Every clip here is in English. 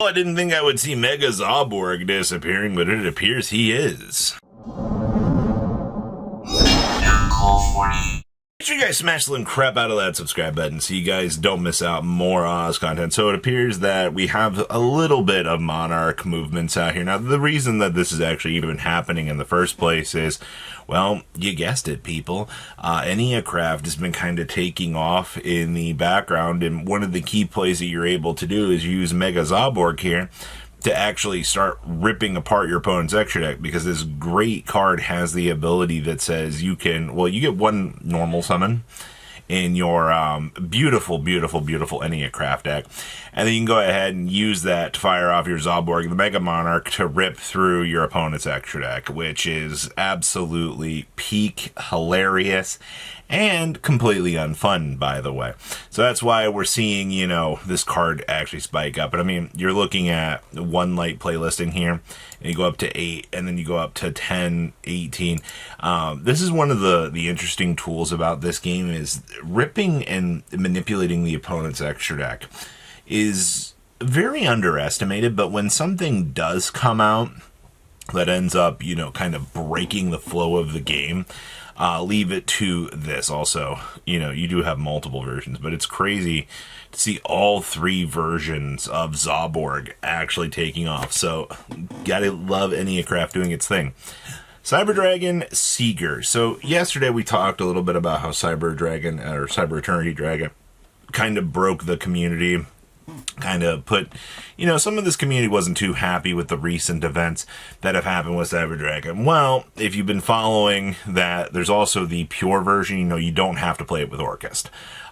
Well, I didn't think I would see Mega Zaborg disappearing, but it appears he is. Make sure you guys smash the crap out of that subscribe button so you guys don't miss out more Oz content. So it appears that we have a little bit of Monarch movements out here. Now, the reason that this is actually even happening in the first place is, well, you guessed it, people. Craft has been kind of taking off in the background, and one of the key plays that you're able to do is use Mega Zaborg here to actually start ripping apart your opponent's extra deck, because this great card has the ability that says you can, well, you get one normal summon in your beautiful Craft deck, and then you can go ahead and use that to fire off your Zaborg, the Mega Monarch, to rip through your opponent's extra deck, which is absolutely peak hilarious and completely unfun, by the way. So that's why we're seeing, this card actually spike up. But I mean, you're looking at one light playlisting here, and you go up to 8, and then you go up to 10, 18. This is one of the interesting tools about this game, is ripping and manipulating the opponent's extra deck is very underestimated. But when something does come out that ends up, kind of breaking the flow of the game, leave it to this. Also, you do have multiple versions, but it's crazy to see all 3 versions of Zaborg actually taking off. So, gotta love Craft doing its thing. Cyber Dragon Seeker. So, yesterday we talked a little bit about how Cyber Dragon, or Cyber Eternity Dragon, kind of broke the community. Kind of put, some of this community wasn't too happy with the recent events that have happened with Cyber Dragon. Well, if you've been following that, there's also the pure version. You don't have to play it with Orchest.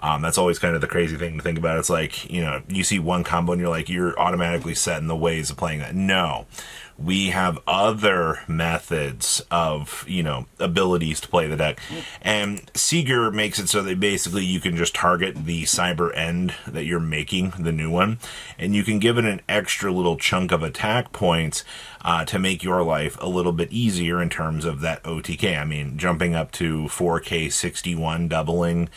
That's always kind of the crazy thing to think about. It's like, you see one combo and you're automatically set in the ways of playing that. No. We have other methods of, abilities to play the deck. And Seeger makes it so that basically you can just target the cyber end that you're making, the new one, and you can give it an extra little chunk of attack points to make your life a little bit easier in terms of that OTK. I mean, jumping up to 4K 61, doubling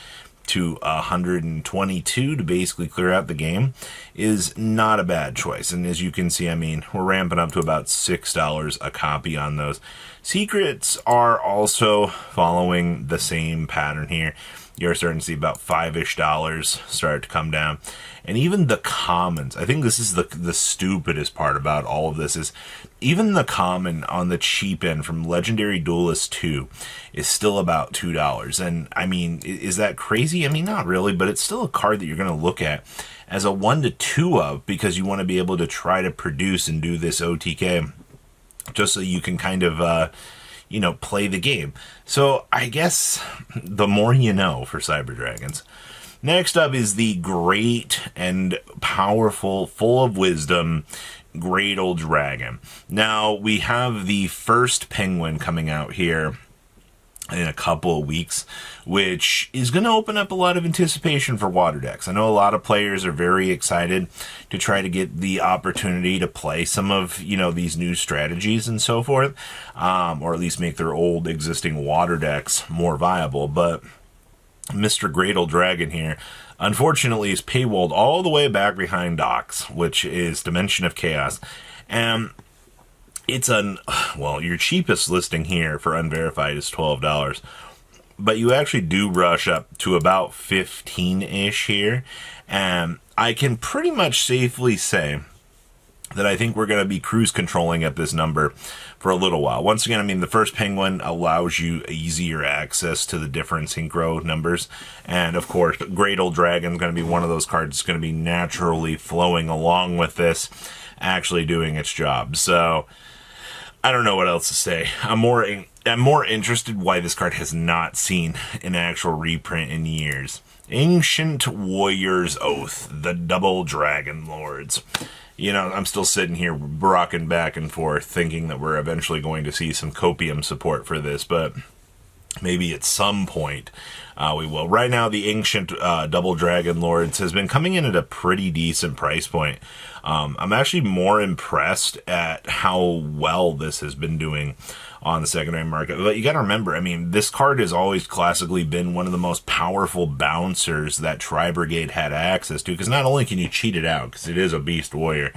to 122 to basically clear out the game is not a bad choice. And as you can see, we're ramping up to about $6 a copy on those. Secrets are also following the same pattern here. You're starting to see about $5-ish start to come down. And even the commons, I think this is the stupidest part about all of this, is even the common on the cheap end from Legendary Duelist 2 is still about $2. And is that crazy? Not really, but it's still a card that you're going to look at as a 1 to 2 of, because you want to be able to try to produce and do this OTK just so you can kind of play the game. So I guess the more you know for Cyber Dragons. Next up is the great and powerful, full of wisdom, Great Old Dragon. Now, we have the first penguin coming out here in a couple of weeks, which is going to open up a lot of anticipation for water decks. I know a lot of players are very excited to try to get the opportunity to play some of, these new strategies and so forth, or at least make their old existing water decks more viable. But Mr. Great Old Dragon here, unfortunately, is paywalled all the way back behind Docks, which is Dimension of Chaos. And it's your cheapest listing here for unverified is $12, but you actually do rush up to about 15-ish here. And I can pretty much safely say that I think we're going to be cruise controlling at this number for a little while. Once again, the first penguin allows you easier access to the different synchro numbers. And of course, Great Old Dragon is going to be one of those cards that's going to be naturally flowing along with this, actually doing its job. So I don't know what else to say. I'm more interested why this card has not seen an actual reprint in years. Ancient Warrior's Oath, the Double Dragon Lords. I'm still sitting here rocking back and forth thinking that we're eventually going to see some copium support for this, but maybe at some point we will. Right now, the Ancient Double Dragon Lords has been coming in at a pretty decent price point. I'm actually more impressed at how well this has been doing on the secondary market. But you got to remember, this card has always classically been one of the most powerful bouncers that Brigade had access to, because not only can you cheat it out, because it is a Beast Warrior,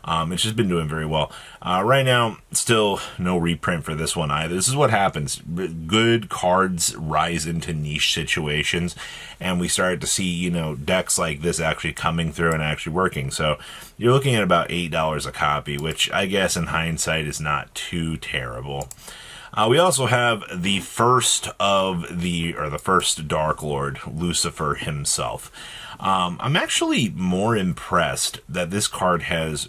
It's just been doing very well. Right now, still no reprint for this one either. This is what happens. Good cards rise into niche situations, and we start to see, you know, decks like this actually coming through and actually working. So you're looking at about $8 a copy, which I guess in hindsight is not too terrible. We also have the first Dark Lord, Lucifer himself. I'm actually more impressed that this card has,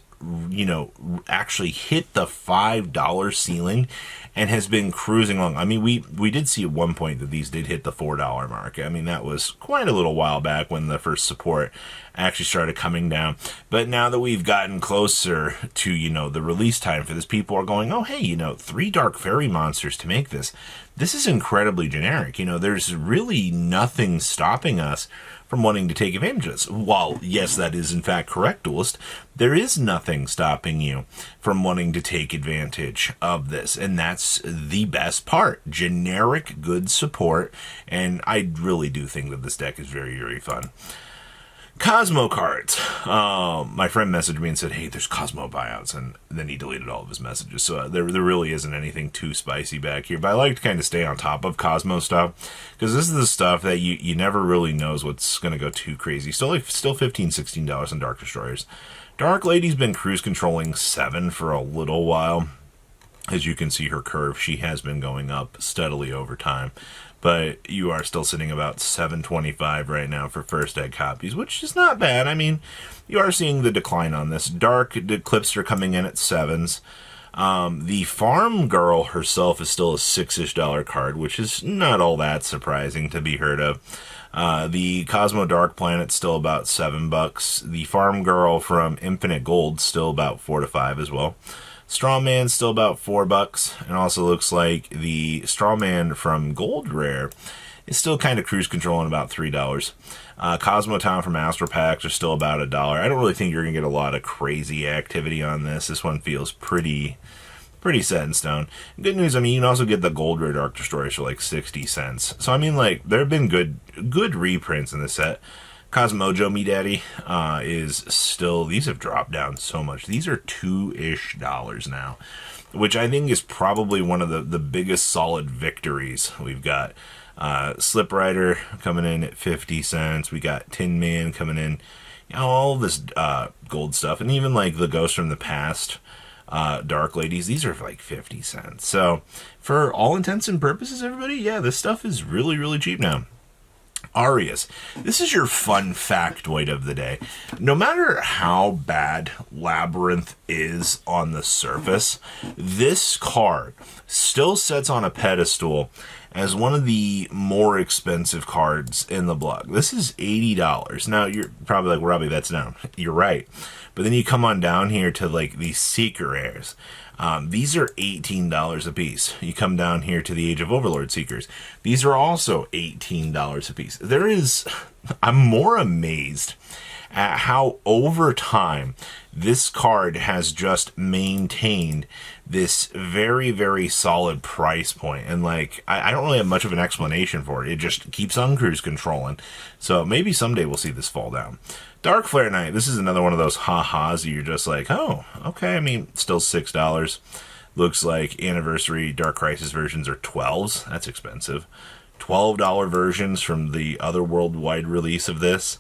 you know, actually hit the $5 ceiling and has been cruising along. I mean, we did see at one point that these did hit the $4 mark. I mean, that was quite a little while back when the first support actually started coming down. But now that we've gotten closer to, you know, the release time for this, people are going, oh, hey, you know, 3 Dark Fairy monsters to make this. This is incredibly generic. You know, there's really nothing stopping us from wanting to take advantage of this. While, yes, that is in fact correct, Duelist, there is nothing stopping you from wanting to take advantage of this. And that's the best part. Generic, good support. And I really do think that this deck is very, very fun. Cosmo cards. My friend messaged me and said, hey, there's Cosmo buyouts, and then he deleted all of his messages. So there really isn't anything too spicy back here. But I like to kind of stay on top of Cosmo stuff, because this is the stuff that you never really knows what's going to go too crazy. Still $15, $16 on Dark Destroyers. Dark Lady's been cruise controlling 7 for a little while. As you can see her curve, she has been going up steadily over time. But you are still sitting about $7.25 right now for first egg copies, which is not bad. I mean, you are seeing the decline on this. Dark Eclipse are coming in at 7s. The Farm Girl herself is still a $6-ish card, which is not all that surprising to be heard of. The Cosmo Dark Planet's still about $7. The Farm Girl from Infinite Gold still about 4 to 5 as well. Strawman's still about $4, and also looks like the Strawman from Gold Rare is still kind of cruise controlling about $3. Cosmo Town from Astro Packs are still about $1. I don't really think you're going to get a lot of crazy activity on this. This one feels pretty set in stone. Good news, I mean, you can also get the Gold Rare Dark Destroyers for like 60 cents. So, I mean, like, there have been good reprints in this set. Cosmojo Me Daddy is still, these have dropped down so much. These are $2-ish now, which I think is probably one of the biggest solid victories we've got. Slip Rider coming in at 50 cents. We got Tin Man coming in. You know, all this gold stuff. And even like the Ghost from the Past, Dark Ladies, these are like 50 cents. So for all intents and purposes, everybody, yeah, this stuff is really, really cheap now. Arias. This is your fun factoid of the day. No matter how bad Labyrinth is on the surface, this card still sits on a pedestal as one of the more expensive cards in the block. This is $80. Now, you're probably like, Robbie, that's down. You're right. But then you come on down here to like the Seeker Rares. These are $18 a piece. You come down here to the Age of Overlord Seekers. These are also $18 a piece. I'm more amazed at how over time this card has just maintained this very, very solid price point. And like, I don't really have much of an explanation for it. It just keeps on cruise controlling. So maybe someday we'll see this fall down. Dark Flare Knight. This is another one of those ha-has you're just like, oh, okay. I mean, still $6. Looks like Anniversary Dark Crisis versions are $12s. That's expensive. $12 versions from the other worldwide release of this.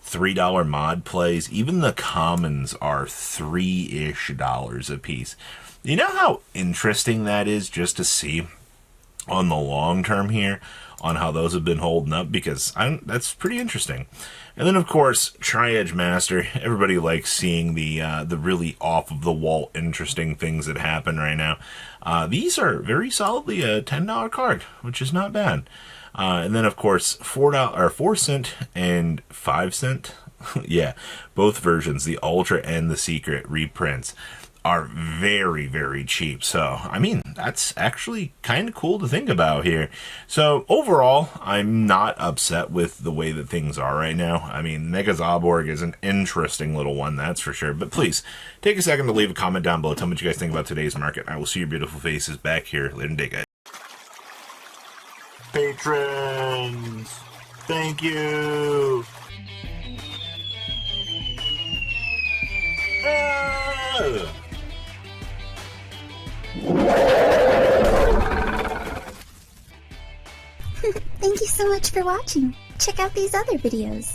$3 mod plays. Even the commons are $3-ish a piece. You know how interesting that is just to see on the long term here on how those have been holding up, because that's pretty interesting. And then, of course, Tri-Edge Master. Everybody likes seeing the really off-of-the-wall interesting things that happen right now. These are very solidly a $10 card, which is not bad. And then, of course, $4 cent and 5 cent. Yeah, both versions, the Ultra and the Secret reprints, are very, very cheap. So, I mean, that's actually kind of cool to think about here. So, overall, I'm not upset with the way that things are right now. I mean, Mega Zaborg is an interesting little one, that's for sure. But please, take a second to leave a comment down below. Tell me what you guys think about today's market. I will see your beautiful faces back here later in the day, guys. Patrons, thank you. Thank you so much for watching. Check out these other videos.